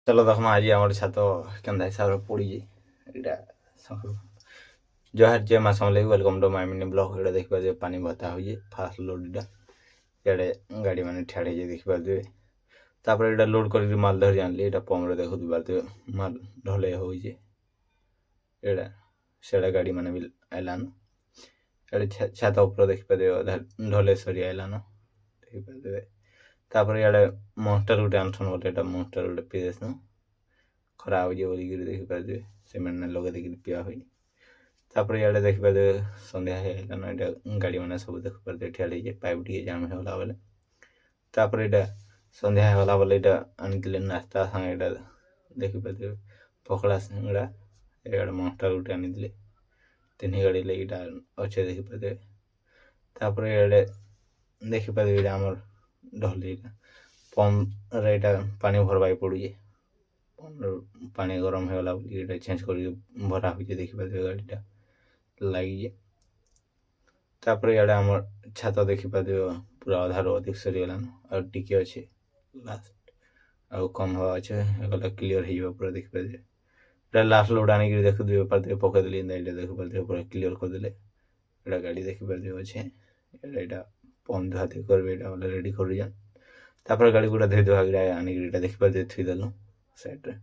चलो देखमा आज आम छात केन्दा हिसाब से पड़ी इटा जहार जे मासम लगे welcome to my mini blog इटा देख पारे पानी भत्ता हो फास्ट लोड इटा इडे गाड़ी मैंने ठाड़ हो देख पारे तापर इटा लोड कर माल धरी आनली इटा पम्प देखु पारे माल ढले हो इटा सेड़ा गाड़ी मैंने भी आइलान इटे छात ऊपर देख पारे ढले सरी आइलान देख पारे तापर इडे मस्टर गुटे आनसन बोले इटा मस्टर गुटे पी देसन खराब हो बोलिक देख पारे सिमेंट ने लगे देखिए पिया हुई तापर इडे देख पारे सन्ध्या होगान इटा गाड़ी मैंने सब देख पारे ठिया पाइप टी जाम होगा बोले तापर इटा सन्ध्या होगा बोले इटा आनी नास्ता सागे इटा देख पारे पकड़ा सिंगड़ा इडे मस्टर गुटे आनी तीन गाड़ी लगे इटा अच्छे देख पारे तापर इडे देख पारे इटा आमर ढले इटा पंप इटा पानी भरवाई पड़ुए पानी गरम होगा बोली चेंज कर भरा हो देख पारे गाड़ीटा लगी तापर इडे आम छात देख पारे पूरा अधार अधिक सरीगलान और टिके अच्छे लास्ट आउ कम हवा अच्छे गला क्लीयर हो पूरा देख पारे लास्ट लोड आनी देख पारे पकईदेली देख पारे पूरा क्लीयर करदे इटा गाड़ी देख पारे अच्छे इटा पंप धुआधुई कर रेडी कर तापर गाड़ी गुड़ा धोई धुआ आनी देख पारे थुईदेलु साइड रे।